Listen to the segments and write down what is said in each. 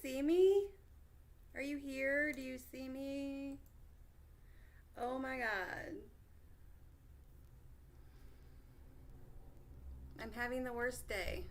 see me? Are you here? Do you see me? Oh my god. I'm having the worst day.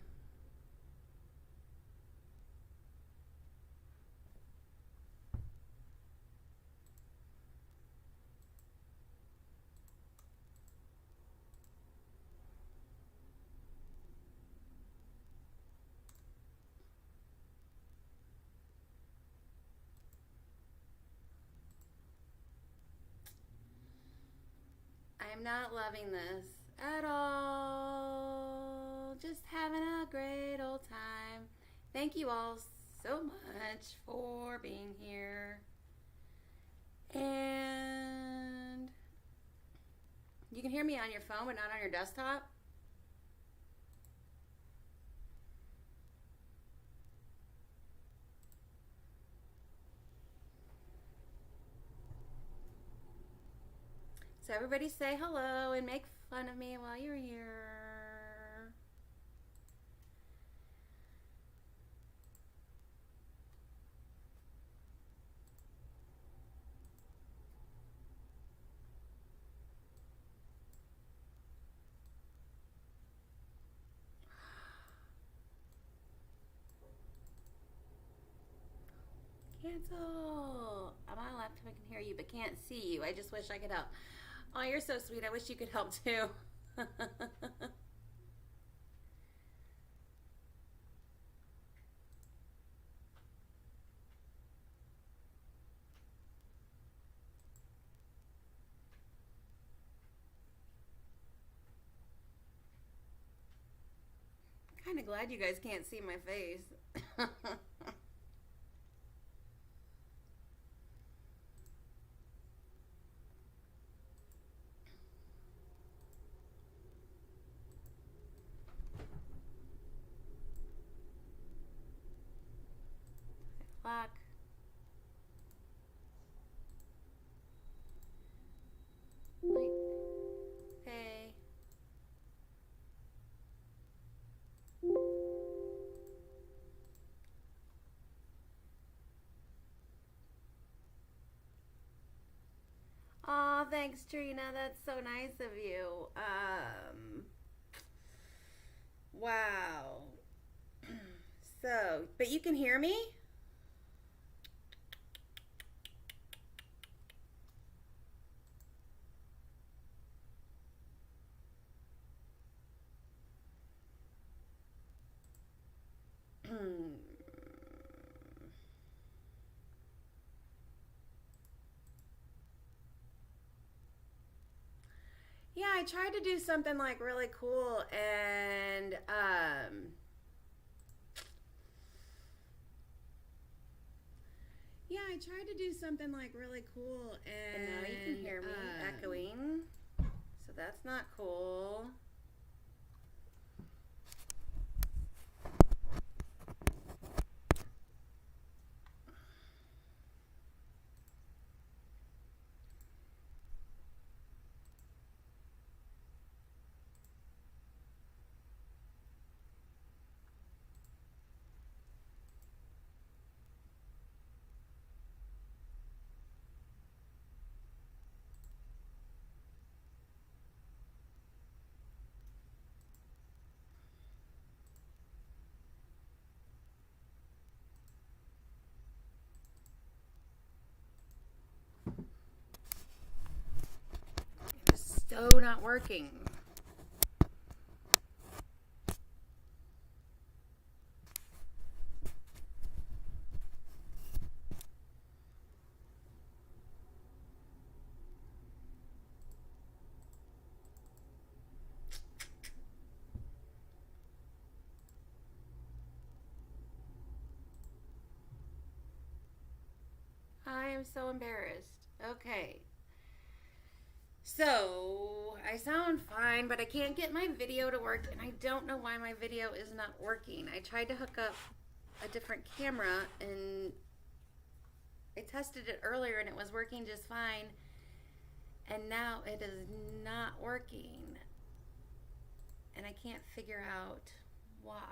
I am not loving this at all. Just having a great old time. Thank you all so much for being here. And you can hear me on your phone, but not on your desktop. So everybody say hello and make fun of me while you're here. Cancel. I'm on a laptop. I can hear you, but can't see you. I just wish I could help. Oh, you're so sweet. I wish you could help too. Kind of glad you guys can't see my face. Clock. Wait. Okay. Aw, thanks, Trina. That's so nice of you. Wow. So, but you can hear me? Yeah, I tried to do something like really cool and yeah, I tried to do something like really cool and now you can hear me echoing. So that's not cool. It's so not working. I am so embarrassed. Okay. So, I sound fine, but I can't get my video to work, and I don't know why my video is not working. I tried to hook up a different camera, and I tested it earlier, and it was working just fine, and now it is not working, and I can't figure out why.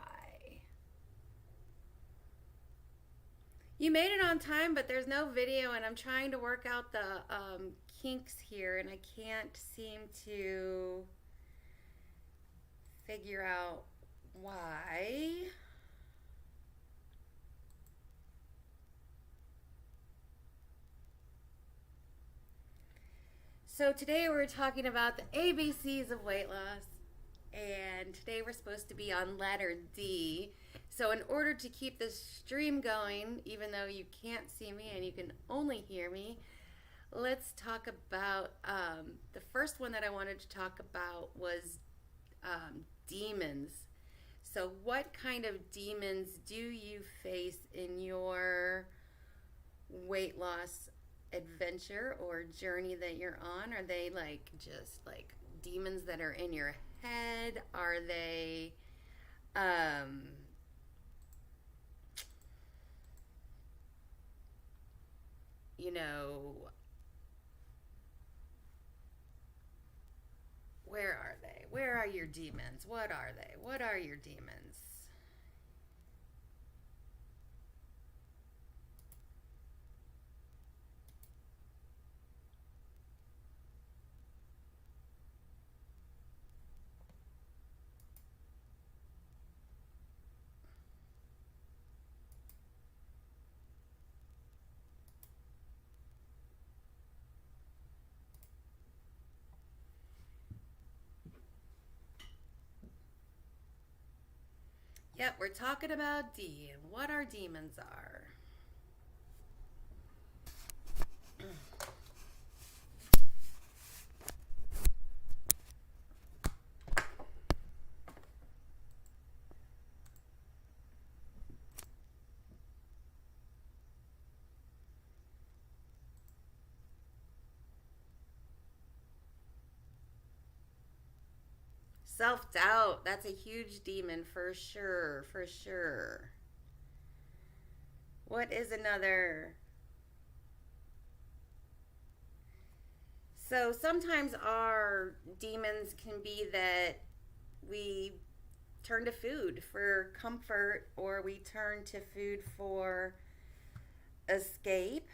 You made it on time, but there's no video, and I'm trying to work out the kinks here, and I can't seem to figure out why. So today we're talking about the ABCs of weight loss, and today we're supposed to be on letter D. So in order to keep this stream going, even though you can't see me and you can only hear me, let's talk about the first one that I wanted to talk about was demons. So what kind of demons do you face in your weight loss adventure or journey that you're on? Are they like just like demons that are in your head? Are they you know, where are they? Where are your demons? What are they? What are your demons? Yep, we're talking about D and what our demons are. Self doubt, that's a huge demon for sure, for sure. What is another? So sometimes our demons can be that we turn to food for comfort or we turn to food for escape.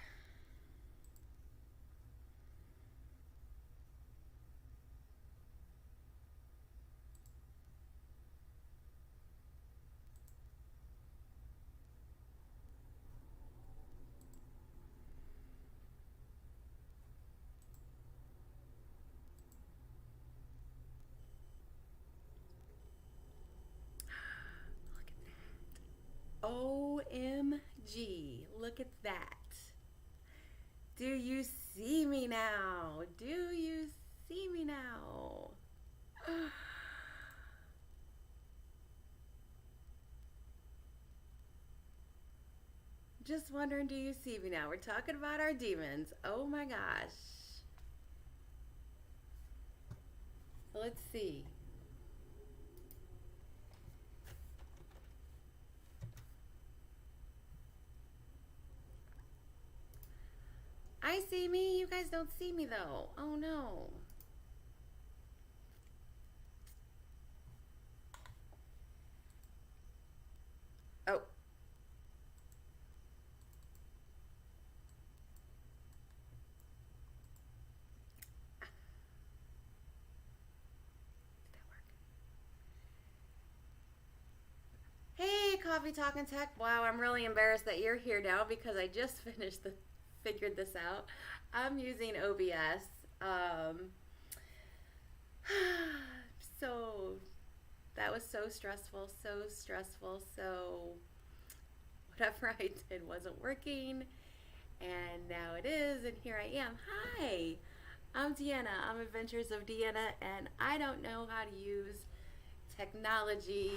Look at that. OMG. Look at that. Do you see me now? Do you see me now? Just wondering, do you see me now? We're talking about our demons. Oh my gosh. Let's see. I see me. You guys don't see me though. Oh no. Oh. Did that work? Hey, Coffee Talking Tech. Wow, I'm really embarrassed that you're here now because I just figured this out. I'm using OBS. So that was so stressful, so stressful. So whatever I did wasn't working, and now it is, and here I am. Hi, I'm Deanna. I'm Adventures of Deanna, and I don't know how to use technology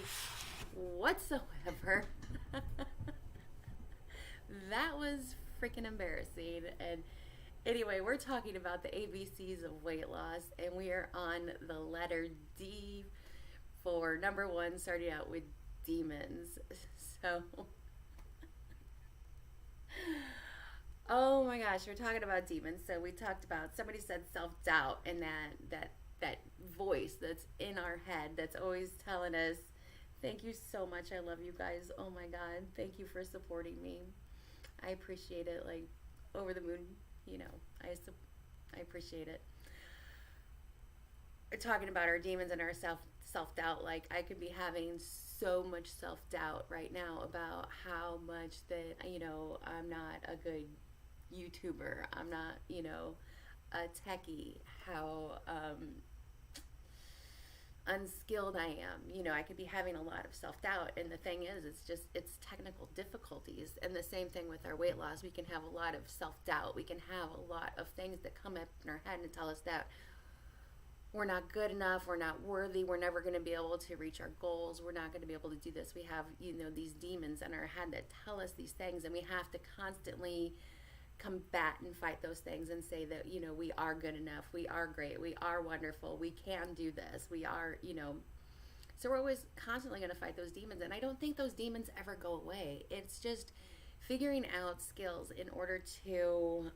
whatsoever. That was freaking embarrassing. And anyway, we're talking about the ABCs of weight loss, and we are on the letter D for number one, starting out with demons. So, oh my gosh, we're talking about demons. So we talked about, somebody said self-doubt, and that voice that's in our head that's always telling us, thank you so much, I love you guys, oh my god, thank you for supporting me. I appreciate it, like, over the moon. You know, I appreciate it. We're talking about our demons and our self doubt. Like, I could be having so much self doubt right now about how much that, you know, I'm not a good YouTuber. I'm not, you know, a techie. How unskilled I am. You know, I could be having a lot of self doubt. And the thing is, it's technical difficulties. And the same thing with our weight loss. We can have a lot of self doubt. We can have a lot of things that come up in our head and tell us that we're not good enough, we're not worthy, we're never going to be able to reach our goals, we're not going to be able to do this. We have, you know, these demons in our head that tell us these things, and we have to constantly combat and fight those things and say that, you know, we are good enough, we are great, we are wonderful, we can do this, we are, you know. So we're always constantly going to fight those demons, and I don't think those demons ever go away. It's just figuring out skills in order to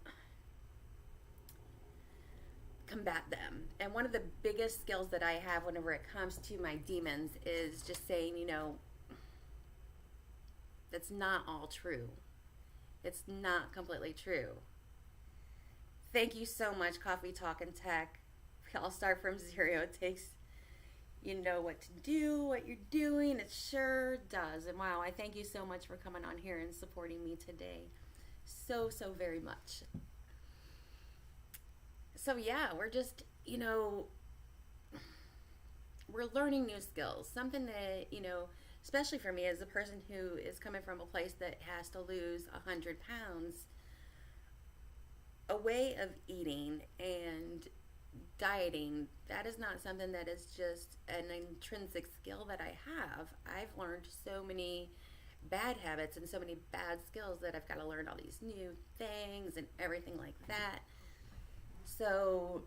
combat them. And one of the biggest skills that I have whenever it comes to my demons is just saying, you know, that's not all true. It's not completely true. Thank you so much, Coffee Talk and Tech. We all start from zero. It takes, you know what to do, what you're doing. It sure does. And wow, I thank you so much for coming on here and supporting me today. So very much. So yeah, we're just, you know, we're learning new skills. Something that, you know, especially for me as a person who is coming from a place that has to lose 100 pounds, a way of eating and dieting, that is not something that is just an intrinsic skill that I have. I've learned so many bad habits and so many bad skills that I've got to learn all these new things and everything like that. So,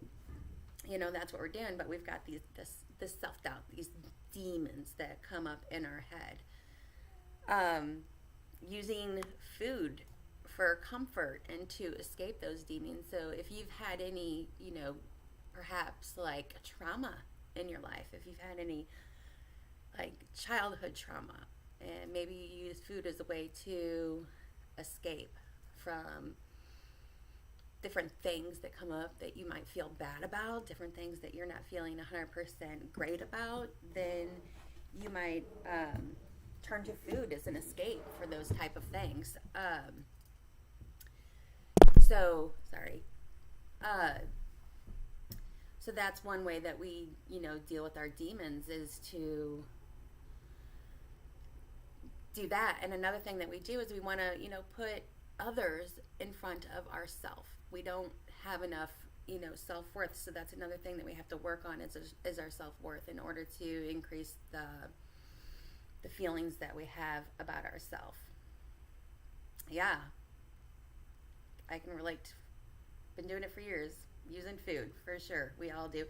you know, that's what we're doing, but we've got this self-doubt, these demons that come up in our head. Using food for comfort and to escape those demons. So if you've had any, you know, perhaps like trauma in your life, if you've had any like childhood trauma, and maybe you use food as a way to escape from different things that come up that you might feel bad about, different things that you're not feeling 100% great about, then you might turn to food as an escape for those type of things. So that's one way that we, you know, deal with our demons, is to do that. And another thing that we do is we want to, you know, put others in front of ourself. We don't have enough, you know, self-worth. So that's another thing that we have to work on is our self-worth in order to increase the feelings that we have about ourselves. Yeah, I can relate. Been doing it for years, using food for sure. We all do.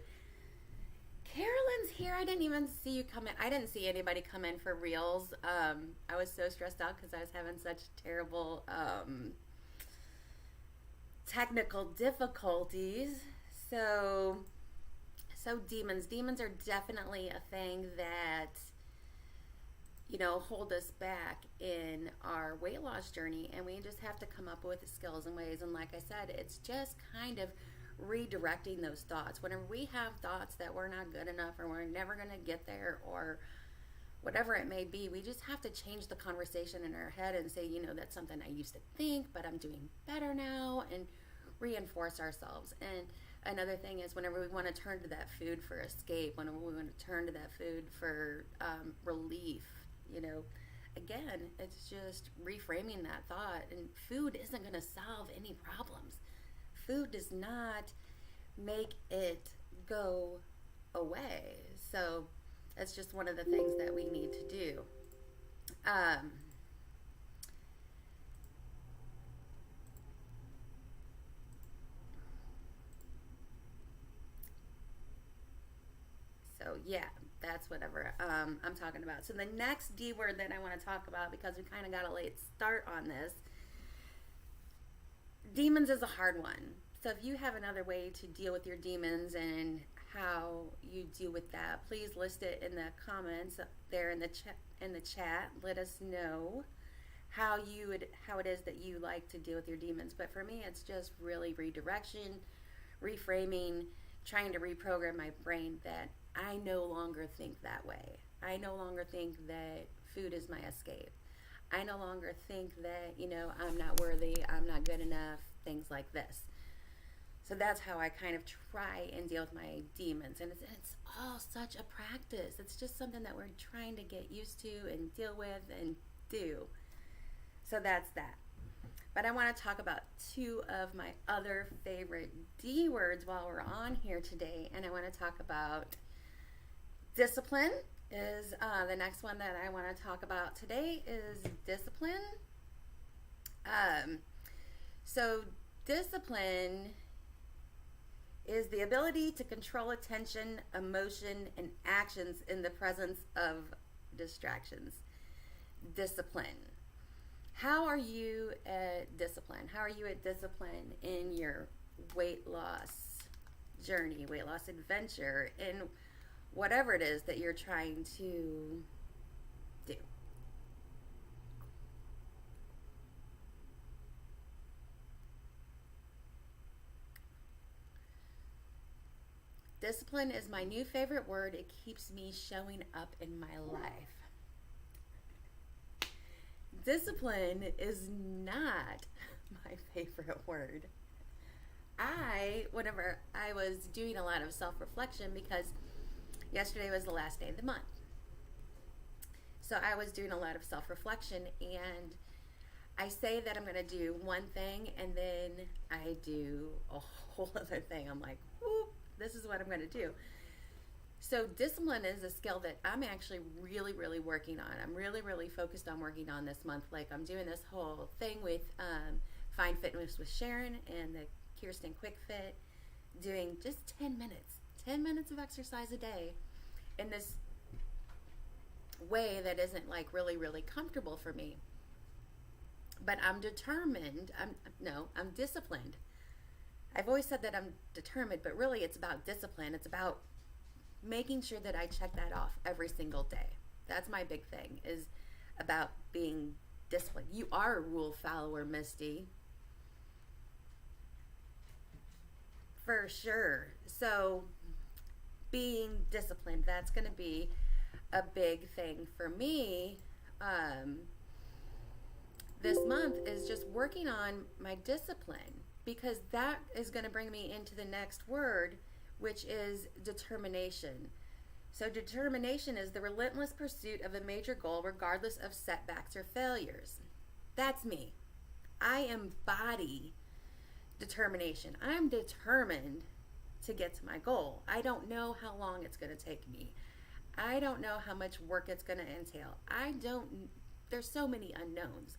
Carolyn's here. I didn't even see you come in. I didn't see anybody come in for reels. I was so stressed out because I was having such terrible technical difficulties. So demons are definitely a thing that, you know, hold us back in our weight loss journey, and we just have to come up with skills and ways. And like I said, it's just kind of redirecting those thoughts. Whenever we have thoughts that we're not good enough, or we're never going to get there, or whatever it may be, we just have to change the conversation in our head and say, you know, that's something I used to think, but I'm doing better now, and reinforce ourselves. And another thing is, whenever we want to turn to that food for escape, whenever we want to turn to that food for relief, you know, again, it's just reframing that thought. And food isn't going to solve any problems. Food does not make it go away. So that's just one of the things that we need to do. So yeah, that's whatever I'm talking about. So the next D word that I want to talk about, because we kind of got a late start on this, demons is a hard one. So if you have another way to deal with your demons and how you deal with that, please list it in the comments there in the chat. Let us know how it is that you like to deal with your demons. But for me, it's just really redirection, reframing, trying to reprogram my brain that I no longer think that way. I no longer think that food is my escape. I no longer think that, I'm not worthy, I'm not good enough, things like this. So that's how I kind of try and deal with my demons. And it's all such a practice. It's just something that we're trying to get used to and deal with and do. So that's that. But I want to talk about two of my other favorite D words while we're on here today. And I want to talk about discipline is the next one that I want to talk about today is discipline. So discipline is the ability to control attention, emotion, and actions in the presence of distractions. Discipline. How are you at discipline? How are you at discipline in your weight loss journey, weight loss adventure, and whatever it is that you're trying to do? Discipline is my new favorite word. It keeps me showing up in my life. Discipline is not my favorite word. Whenever I was doing a lot of self-reflection, because yesterday was the last day of the month. So I was doing a lot of self-reflection, and I say that I'm going to do one thing, and then I do a whole other thing. I'm like, whoop, this is what I'm going to do. So discipline is a skill that I'm actually really, really working on. I'm really, really focused on working on this month. Like I'm doing this whole thing with Find Fitness with Sharon and the Kirsten Quick Fit, doing just 10 minutes of exercise a day in this way that isn't like really, really comfortable for me. But I'm determined. I'm disciplined. I've always said that I'm determined, but really it's about discipline. It's about making sure that I check that off every single day. That's my big thing, is about being disciplined. You are a rule follower, Misty. For sure. So being disciplined, that's going to be a big thing for me this month, is just working on my discipline, because that is going to bring me into the next word, which is determination. So determination is the relentless pursuit of a major goal regardless of setbacks or failures. That's me. I embody determination. I'm determined to get to my goal. I don't know how long it's going to take me. I don't know how much work it's going to entail. There's so many unknowns.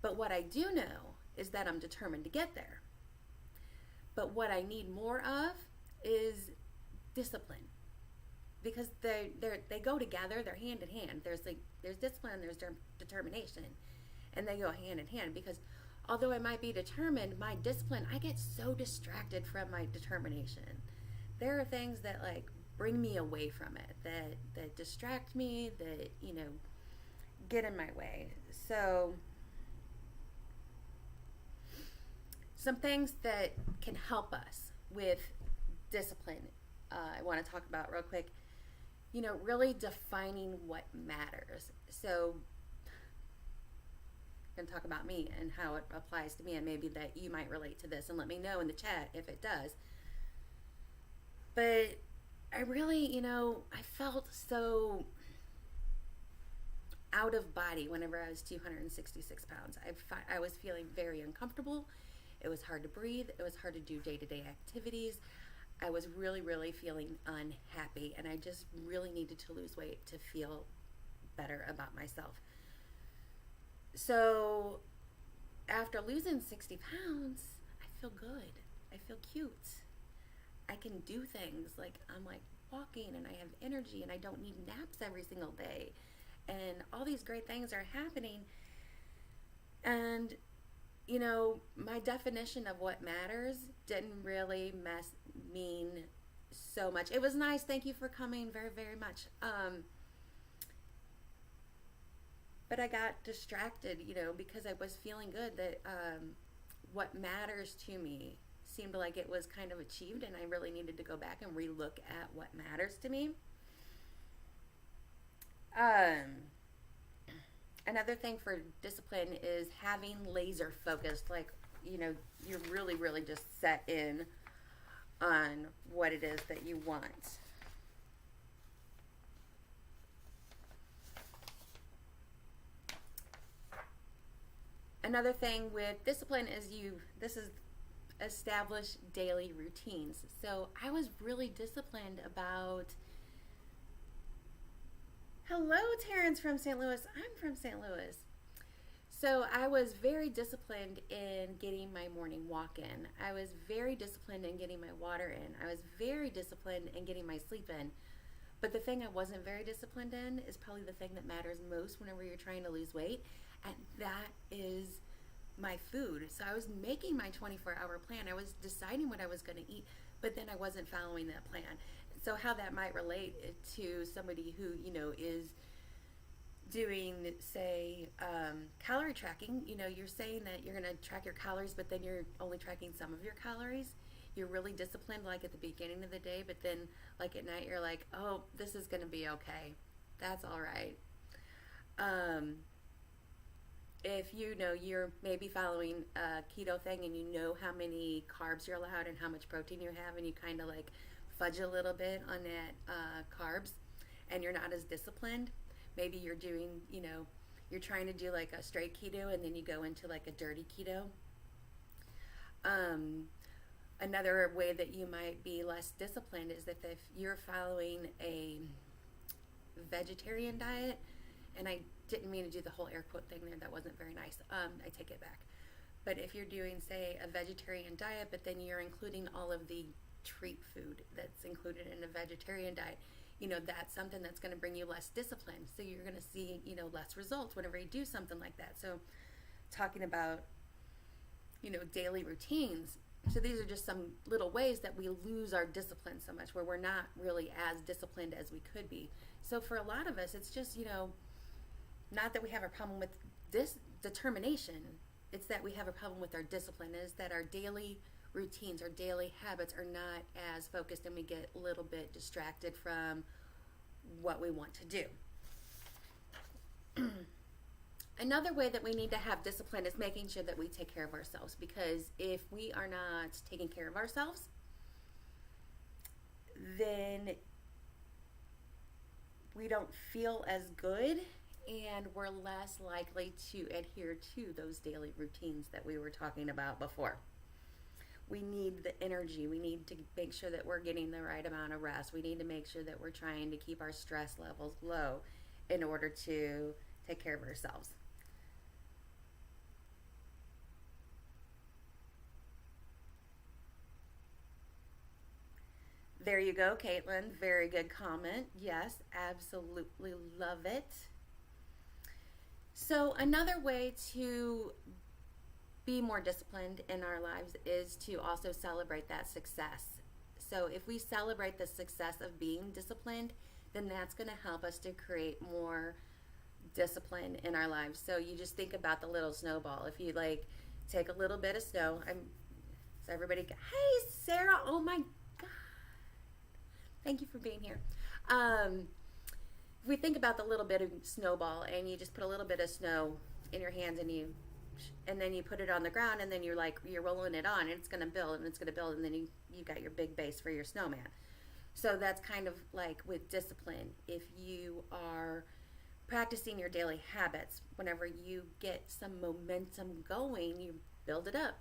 But what I do know is that I'm determined to get there. But what I need more of is discipline, because they go together. They're hand in hand. There's discipline and there's determination, and they go hand in hand, because although I might be determined, my discipline, I get so distracted from my determination. There are things that like bring me away from it, that distract me, that get in my way. So some things that can help us with discipline, I want to talk about real quick. Really defining what matters. So I'm going to talk about me and how it applies to me, and maybe that you might relate to this, and let me know in the chat if it does. But I really, I felt so out of body whenever I was 266 pounds. I was feeling very uncomfortable. It was hard to breathe. It was hard to do day-to-day activities. I was really, really feeling unhappy, and I just really needed to lose weight to feel better about myself. So after losing 60 pounds, I feel good. I feel cute. I can do things. Like I'm like walking, and I have energy, and I don't need naps every single day. And all these great things are happening. And my definition of what matters didn't really mean so much. It was nice. Thank you for coming very, very much. But I got distracted, because I was feeling good that what matters to me seemed like it was kind of achieved, and I really needed to go back and relook at what matters to me. Another thing for discipline is having laser focused, like, you're really, really just set in on what it is that you want. Another thing with discipline is establish daily routines. So I was really disciplined about. Hello, Terrence from St. Louis. I'm from St. Louis. So I was very disciplined in getting my morning walk in. I was very disciplined in getting my water in. I was very disciplined in getting my sleep in. But the thing I wasn't very disciplined in is probably the thing that matters most whenever you're trying to lose weight, and that is my food. So I was making my 24-hour plan. I was deciding what I was going to eat, but then I wasn't following that plan. So how that might relate to somebody who, is doing, say, calorie tracking. You're saying that you're going to track your calories, but then you're only tracking some of your calories. You're really disciplined, like at the beginning of the day, but then, like at night, you're like, oh, this is going to be okay. That's all right. If you're maybe following a keto thing and you know how many carbs you're allowed and how much protein you have, and you kind of like fudge a little bit on that carbs, and you're not as disciplined. Maybe you're doing, you're trying to do like a straight keto, and then you go into like a dirty keto. Another way that you might be less disciplined is that if you're following a vegetarian diet, and I didn't mean to do the whole air quote thing there, that wasn't very nice. I take it back. But if you're doing, say, a vegetarian diet, but then you're including all of the treat food that's included in a vegetarian diet, that's something that's going to bring you less discipline. So you're going to see, less results whenever you do something like that. So talking about, daily routines. So these are just some little ways that we lose our discipline so much, where we're not really as disciplined as we could be. So for a lot of us, it's just, not that we have a problem with this determination. It's that we have a problem with our discipline. Is that our daily routines, our daily habits are not as focused, and we get a little bit distracted from what we want to do. Another way that we need to have discipline is making sure that we take care of ourselves, because if we are not taking care of ourselves, then we don't feel as good, and we're less likely to adhere to those daily routines that we were talking about before. We need the energy. We need to make sure that we're getting the right amount of rest. We need to make sure that we're trying to keep our stress levels low in order to take care of ourselves. There you go, Caitlin. Very good comment. Yes, absolutely love it. So another way to be more disciplined in our lives is to also celebrate that success. So if we celebrate the success of being disciplined, then that's going to help us to create more discipline in our lives. So you just think about the little snowball. If you like take a little bit of snow, so everybody, hey Sarah, oh my God, thank you for being here. If we think about the little bit of snowball, and you just put a little bit of snow in your hands, and then you put it on the ground, and then you're rolling it on, and it's going to build, and then you got your big base for your snowman. So that's kind of like with discipline. If you are practicing your daily habits, whenever you get some momentum going, you build it up.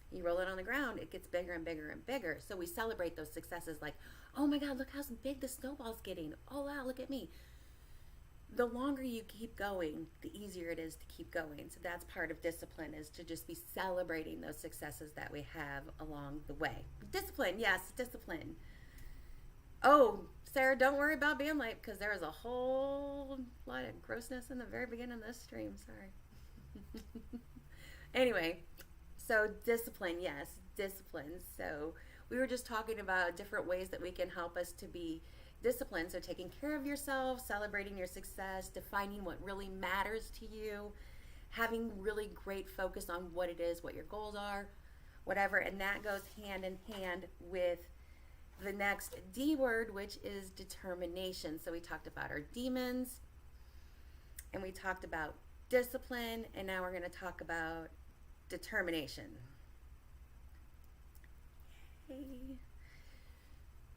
You roll it on the ground, it gets bigger and bigger and bigger. So we celebrate those successes, like, oh my God, look how big the snowball's getting. Oh wow, look at me. The longer you keep going, the easier it is to keep going. So that's part of discipline, is to just be celebrating those successes that we have along the way. Discipline, yes, discipline. Oh, Sarah, don't worry about being late, because there was a whole lot of grossness in the very beginning of this stream. Sorry. Anyway, so discipline, yes, discipline. So we were just talking about different ways that we can help us to be Discipline, so taking care of yourself, celebrating your success, defining what really matters to you, having really great focus on what it is, what your goals are, whatever. And that goes hand in hand with the next D word, which is determination. So we talked about our demons, and we talked about discipline, and now we're going to talk about determination. Okay.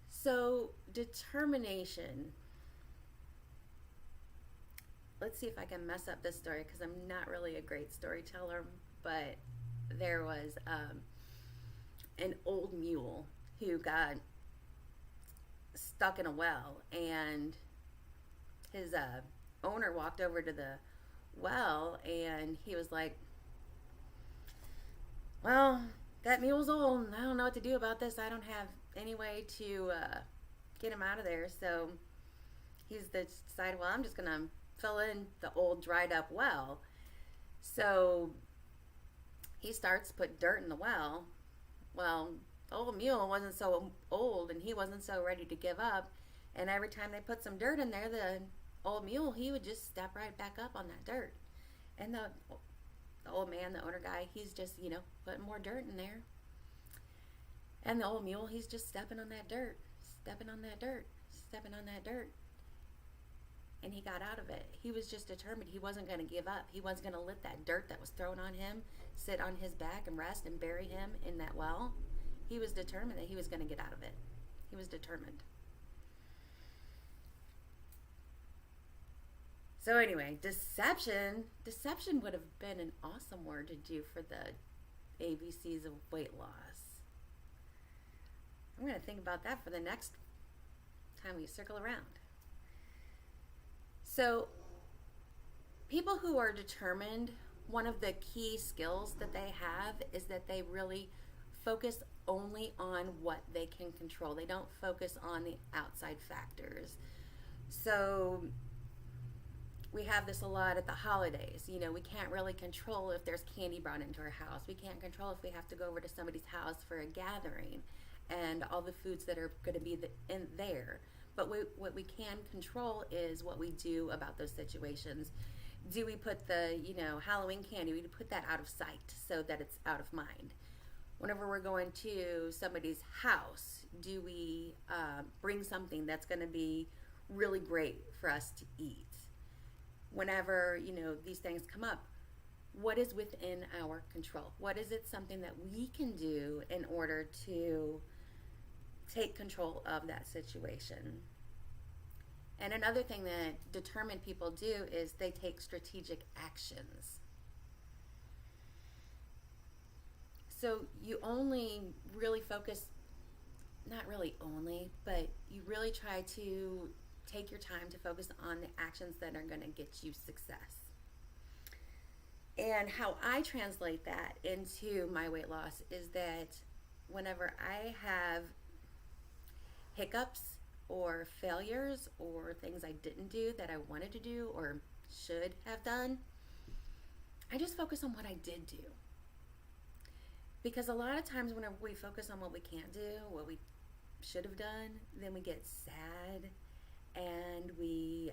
So determination. Let's see if I can mess up this story, because I'm not really a great storyteller, but there was an old mule who got stuck in a well, and his owner walked over to the well, and he was like, well, that mule's old, and I don't know what to do about this. I don't have any way to get him out of there. So he's decided, well, I'm just going to fill in the old dried up well. So he starts to put dirt in the well. Well, the old mule wasn't so old, and he wasn't so ready to give up. And every time they put some dirt in there, the old mule, he would just step right back up on that dirt. And the old man, the owner guy, he's just, putting more dirt in there. And the old mule, he's just stepping on that dirt, stepping on that dirt, stepping on that dirt. And he got out of it. He was just determined. He wasn't going to give up. He wasn't going to let that dirt that was thrown on him sit on his back and rest and bury him in that well. He was determined that he was going to get out of it. He was determined. So anyway, deception would have been an awesome word to do for the ABCs of weight loss. I'm going to think about that for the next time we circle around. So people who are determined, one of the key skills that they have is that they really focus only on what they can control. They don't focus on the outside factors. So we have this a lot at the holidays. We can't really control if there's candy brought into our house. We can't control if we have to go over to somebody's house for a gathering and all the foods that are going to be in there. But what we can control is what we do about those situations. Do we put the, Halloween candy, we put that out of sight so that it's out of mind? Whenever we're going to somebody's house, do we bring something that's going to be really great for us to eat? Whenever, these things come up, what is within our control? What is it something that we can do in order to take control of that situation? And another thing that determined people do is they take strategic actions. So you only really focus, not really only, but you really try to take your time to focus on the actions that are going to get you success. And how I translate that into my weight loss is that whenever I have hiccups or failures or things I didn't do that I wanted to do or should have done, I just focus on what I did do. Because a lot of times whenever we focus on what we can't do, what we should have done, then we get sad and we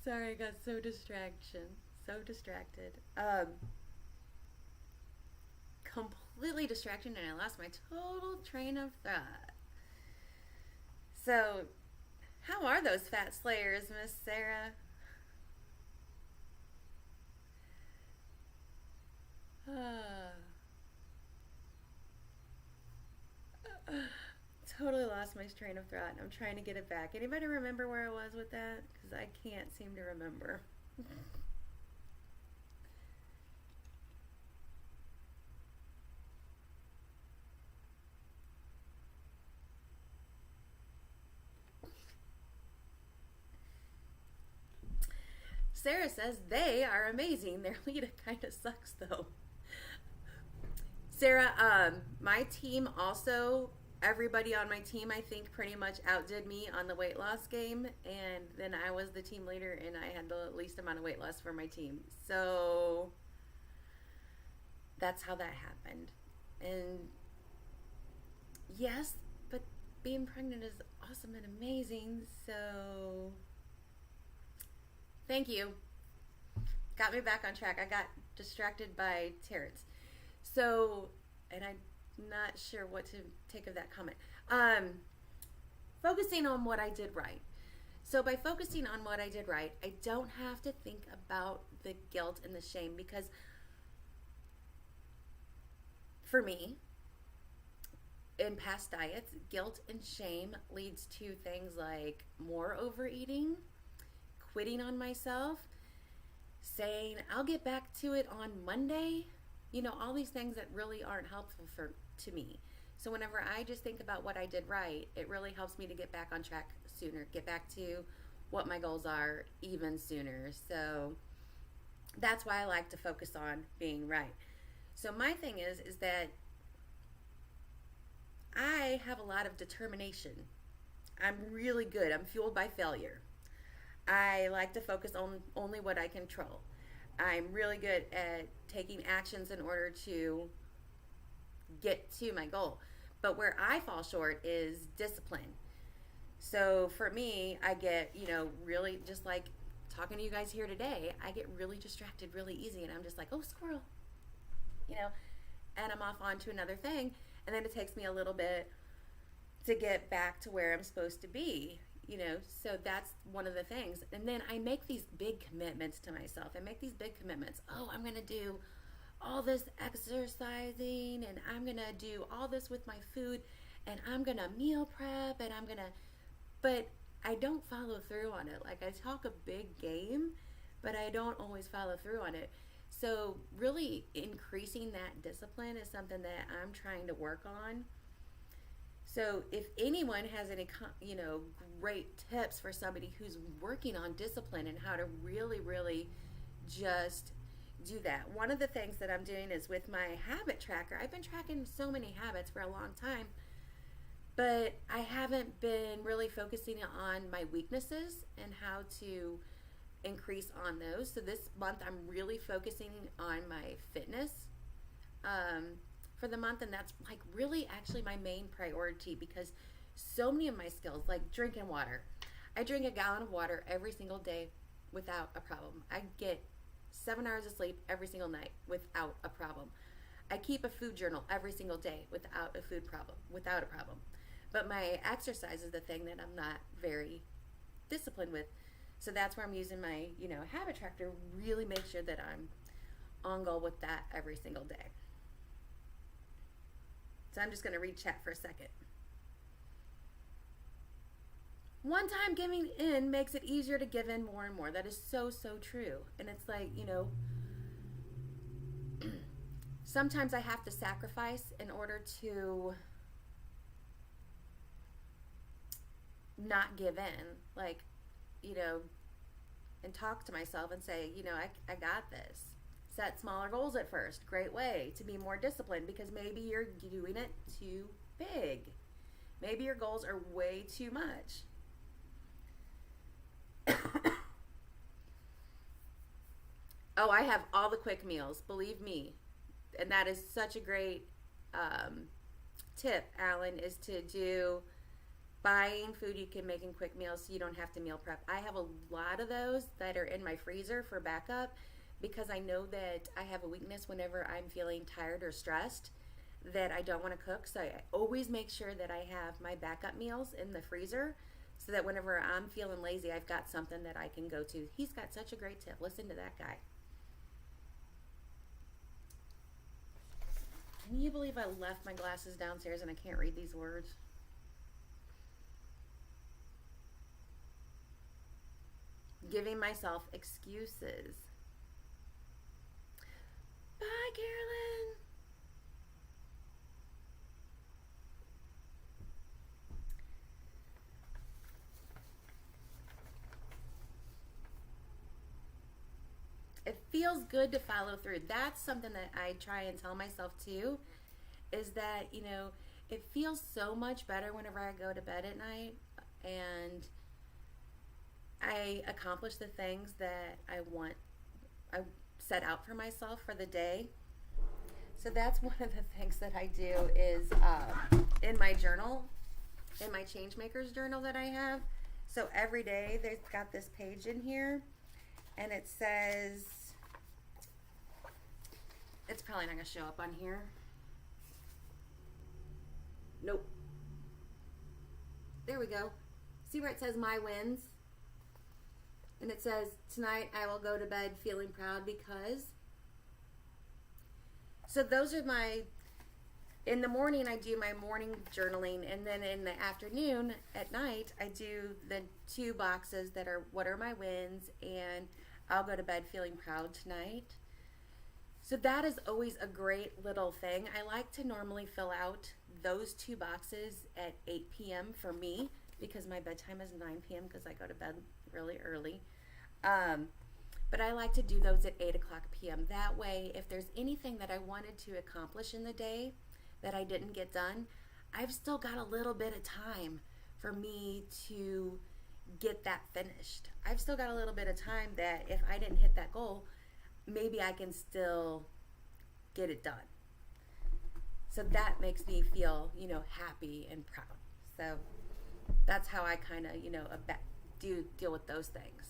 sorry, I got so distracted. Completely distracted, and I lost my total train of thought. So, how are those fat slayers, Miss Sarah? Totally lost my train of thought. I'm trying to get it back. Anybody remember where I was with that? Because I can't seem to remember. Sarah says they are amazing. Their leader kind of sucks though. Sarah, my team also, everybody on my team, I think, pretty much outdid me on the weight loss game. And then I was the team leader, and I had the least amount of weight loss for my team. So that's how that happened. And yes, but being pregnant is awesome and amazing. So thank you. Got me back on track. I got distracted by Terrence. So, and I'm not sure what to take of that comment. Focusing on what I did right. So by focusing on what I did right, I don't have to think about the guilt and the shame, because for me, in past diets, guilt and shame leads to things like more overeating, quitting on myself, saying I'll get back to it on Monday. You know, all these things that really aren't helpful to me. So whenever I just think about what I did right, it really helps me to get back on track sooner, get back to what my goals are even sooner. So that's why I like to focus on being right. So my thing is that I have a lot of determination. I'm really good. I'm fueled by failure. I like to focus on only what I control. I'm really good at taking actions in order to get to my goal. But where I fall short is discipline. So for me, I get, really, just like talking to you guys here today, I get really distracted really easy, and I'm just like, oh, squirrel, and I'm off on to another thing. And then it takes me a little bit to get back to where I'm supposed to be, so that's one of the things. And then I make these big commitments to myself. I make these big commitments. Oh, I'm going to do all this exercising, and I'm going to do all this with my food, and I'm going to meal prep, and but I don't follow through on it. Like, I talk a big game, but I don't always follow through on it. So really increasing that discipline is something that I'm trying to work on. So if anyone has any, great tips for somebody who's working on discipline and how to really, really just do that. One of the things that I'm doing is with my habit tracker. I've been tracking so many habits for a long time, but I haven't been really focusing on my weaknesses and how to increase on those. So this month I'm really focusing on my fitness for the month, and that's like really actually my main priority, because so many of my skills, like drinking water, I drink a gallon of water every single day without a problem. I get 7 hours of sleep every single night without a problem. I keep a food journal every single day without a problem. But my exercise is the thing that I'm not very disciplined with. So that's where I'm using my, habit tracker to really make sure that I'm on goal with that every single day. So I'm just going to read chat for a second. One time giving in makes it easier to give in more and more. That is so, so true. And it's like, sometimes I have to sacrifice in order to not give in. Like, and talk to myself and say, I got this. Set smaller goals at first. Great way to be more disciplined, because maybe you're doing it too big. Maybe your goals are way too much. Oh, I have all the quick meals, believe me. And that is such a great tip, Alan, is to do buying food you can make in quick meals so you don't have to meal prep. I have a lot of those that are in my freezer for backup, because I know that I have a weakness whenever I'm feeling tired or stressed that I don't want to cook. So I always make sure that I have my backup meals in the freezer, so that whenever I'm feeling lazy, I've got something that I can go to. He's got such a great tip. Listen to that guy. Can you believe I left my glasses downstairs and I can't read these words? Giving myself excuses. Bye, Carolyn. It feels good to follow through. That's something that I try and tell myself too, is that, it feels so much better whenever I go to bed at night and I accomplish the things that I set out for myself for the day. So that's one of the things that I do is in my journal, in my Changemakers journal that I have. So every day they've got this page in here, and it says, it's probably not going to show up on here. Nope. There we go. See where it says my wins? And it says, tonight I will go to bed feeling proud because. So those are my, in the morning I do my morning journaling, and then in the afternoon at night I do the 2 boxes that are what are my wins and I'll go to bed feeling proud tonight. So that is always a great little thing. I like to normally fill out those 2 boxes at 8 p.m. for me because my bedtime is 9 p.m. because I go to bed really early. But I like to do those at 8 o'clock p.m. That way, if there's anything that I wanted to accomplish in the day that I didn't get done, I've still got a little bit of time for me to get that finished. I've still got a little bit of time that if I didn't hit that goal, maybe I can still get it done. So that makes me feel, happy and proud. So that's how I kind of, deal with those things.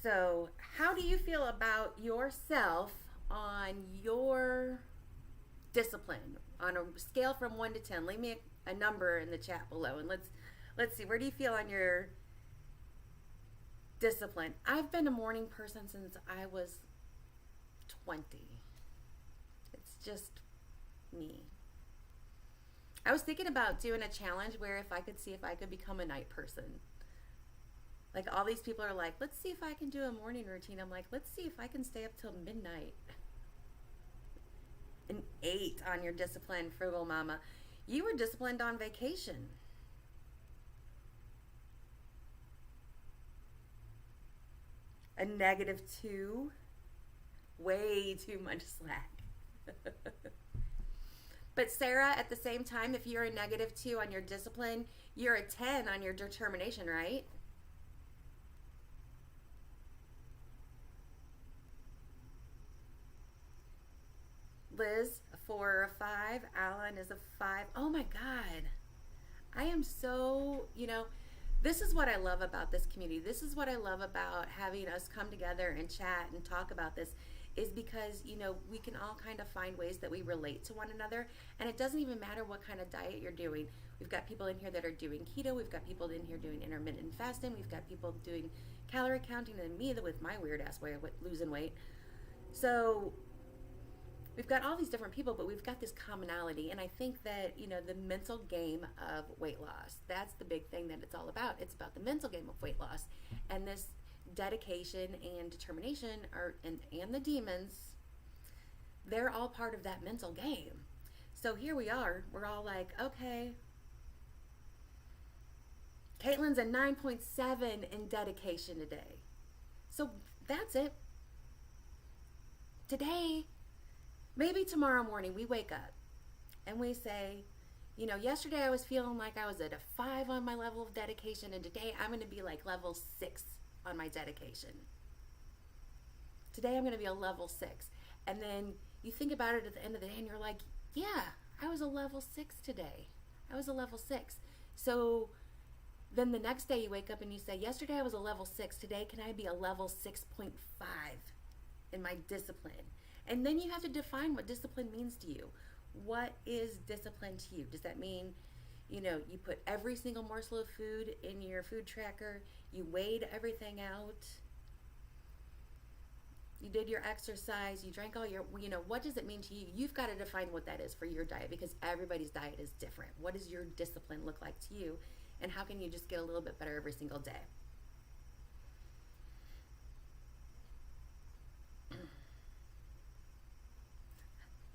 So how do you feel about yourself on your discipline on a scale from 1 to 10? Leave me a number in the chat below, and let's see, where do you feel on your discipline? I've been a morning person since I was 20. It's just me. I was thinking about doing a challenge where if I could see if I could become a night person. Like all these people are like, let's see if I can do a morning routine. I'm like, let's see if I can stay up till midnight. An 8 on your discipline, frugal mama. You were disciplined on vacation. A -2. Way too much slack. But Sarah, at the same time, if you're a -2 on your discipline, you're a 10 on your determination, right? Liz, a 4 or a 5. Alan is a 5. Oh my God. I am so, this is what I love about this community. This is what I love about having us come together and chat and talk about this, is because, we can all kind of find ways that we relate to one another. And it doesn't even matter what kind of diet you're doing. We've got people in here that are doing keto. We've got people in here doing intermittent fasting. We've got people doing calorie counting, and me with my weird ass way of losing weight. So we've got all these different people, but we've got this commonality. And I think that, the mental game of weight loss, that's the big thing that it's all about. It's about the mental game of weight loss. And this dedication and determination and the demons, they're all part of that mental game. So here we are. We're all like, okay. Caitlin's a 9.7 in dedication today. So that's it. Today, maybe tomorrow morning we wake up and we say, yesterday I was feeling like I was at a 5 on my level of dedication, and today I'm going to be like level 6 on my dedication. Today I'm going to be a level 6. And then you think about it at the end of the day and you're like, yeah, I was a level 6 today. I was a level 6. So then the next day you wake up and you say, yesterday I was a level 6. Today can I be a level 6.5 in my discipline? And then you have to define what discipline means to you. What is discipline to you? Does that mean, you put every single morsel of food in your food tracker, you weighed everything out, you did your exercise, you drank all your, what does it mean to you? You've got to define what that is for your diet, because everybody's diet is different. What does your discipline look like to you? And how can you just get a little bit better every single day?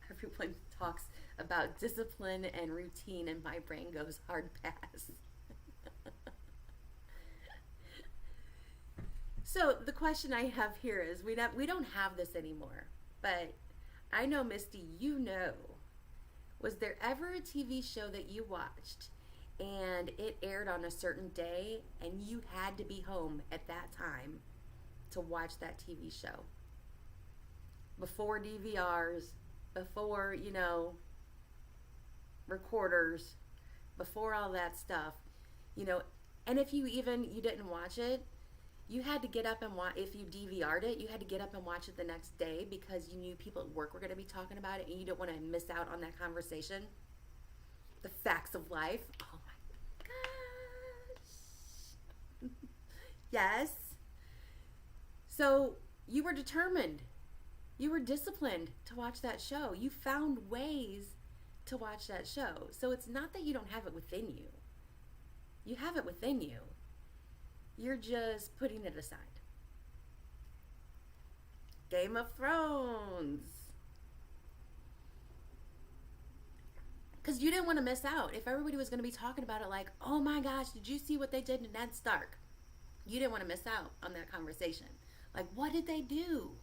Everyone talks about discipline and routine, and my brain goes hard pass. So the question I have here is, we don't have this anymore, but I know, Misty, was there ever a TV show that you watched and it aired on a certain day and you had to be home at that time to watch that TV show? before DVRs, before, recorders, before all that stuff, and if you didn't watch it, you had to get up and watch. If you DVR'd it, you had to get up and watch it the next day because you knew people at work were going to be talking about it and you don't want to miss out on that conversation. The facts of life. Oh my gosh. Yes. So you were determined. You were disciplined to watch that show. You found ways to watch that show. So it's not that you don't have it within you. You have it within you. You're just putting it aside. Game of Thrones. Because you didn't want to miss out. If everybody was going to be talking about it like, oh my gosh, did you see what they did to Ned Stark? You didn't want to miss out on that conversation. Like, what did they do?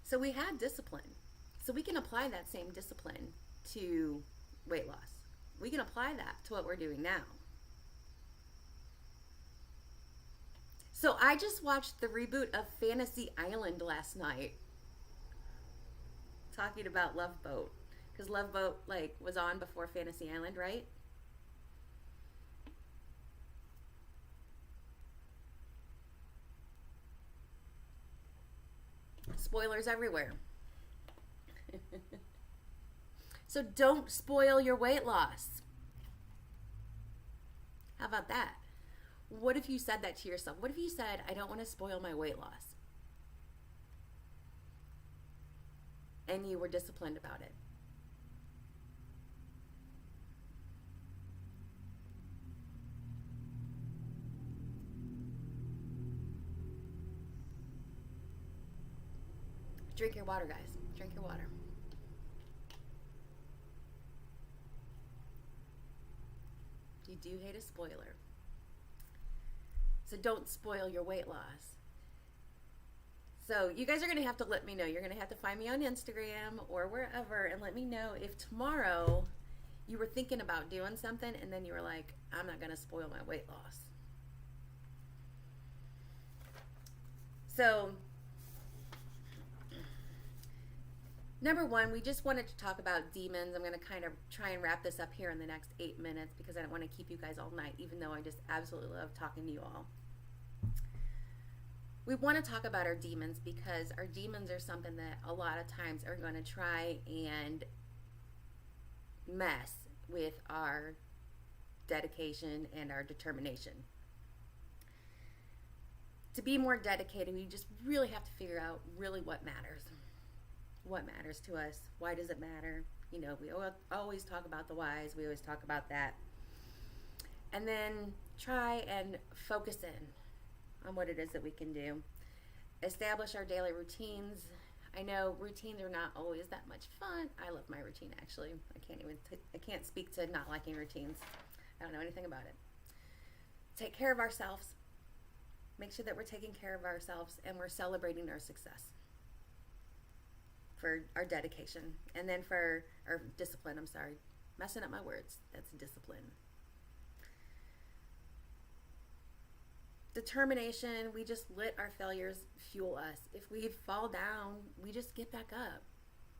So we had discipline. So we can apply that same discipline to weight loss. We can apply that to what we're doing now. So I just watched the reboot of Fantasy Island last night. Talking about Love Boat. Because Love Boat was on before Fantasy Island, right? Spoilers everywhere. So don't spoil your weight loss. How about that? What if you said that to yourself? What if you said, I don't want to spoil my weight loss? And you were disciplined about it. Drink your water, guys. Drink your water. You do hate a spoiler. So don't spoil your weight loss. So you guys are going to have to let me know. You're going to have to find me on Instagram or wherever and let me know if tomorrow you were thinking about doing something and then you were like, I'm not going to spoil my weight loss. So number one, we just wanted to talk about demons. I'm going to kind of try and wrap this up here in the next 8 minutes because I don't want to keep you guys all night, even though I just absolutely love talking to you all. We want to talk about our demons because our demons are something that a lot of times are going to try and mess with our dedication and our determination. To be more dedicated, we just really have to figure out really what matters. What matters to us? Why does it matter? We always talk about the whys. We always talk about that. And then try and focus in on what it is that we can do. Establish our daily routines. I know routines are not always that much fun. I love my routine, actually. I can't speak to not liking routines. I don't know anything about it. Take care of ourselves. Make sure that we're taking care of ourselves and we're celebrating our success. For our dedication. And then for our discipline, I'm sorry. Messing up my words. That's discipline. Determination, we just let our failures fuel us. If we fall down, we just get back up.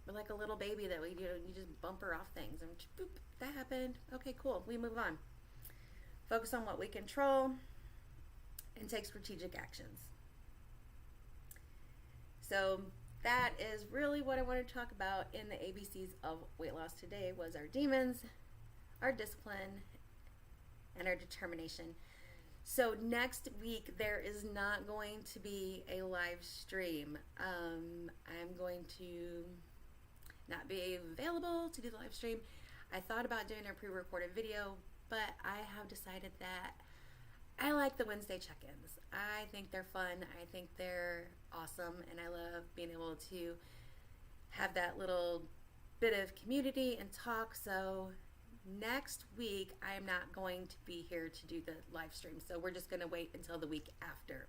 We're like a little baby that you just bumper off things and boop, that happened. Okay, cool. We move on. Focus on what we control and take strategic actions. So that is really what I wanted to talk about in the ABCs of weight loss today was our demons, our discipline, and our determination. So next week, there is not going to be a live stream. I'm going to not be available to do the live stream. I thought about doing a pre-recorded video, but I have decided that I like the Wednesday check-ins. I think they're fun. I think they're awesome, and I love being able to have that little bit of community and talk. So next week, I am not going to be here to do the live stream, so we're just going to wait until the week after.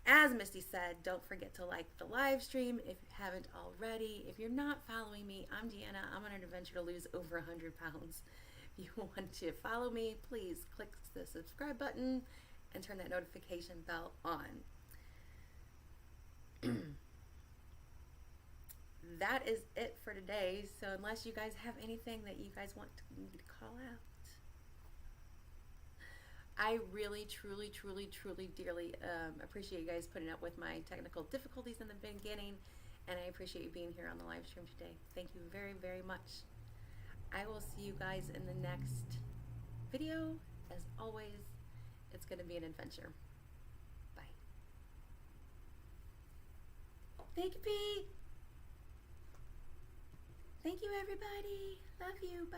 As Misty said, don't forget to like the live stream if you haven't already. If you're not following me, I'm Deanna. I'm on an adventure to lose over 100 pounds. If you want to follow me, please click the subscribe button and turn that notification bell on. that is it for today. So unless you guys have anything that you guys want me to call out, I really, truly, truly, truly, dearly appreciate you guys putting up with my technical difficulties in the beginning, and I appreciate you being here on the live stream today. Thank you very, very much. I will see you guys in the next video. As always, it's going to be an adventure. Bye. Thank you, Pete. Thank you, everybody. Love you. Bye.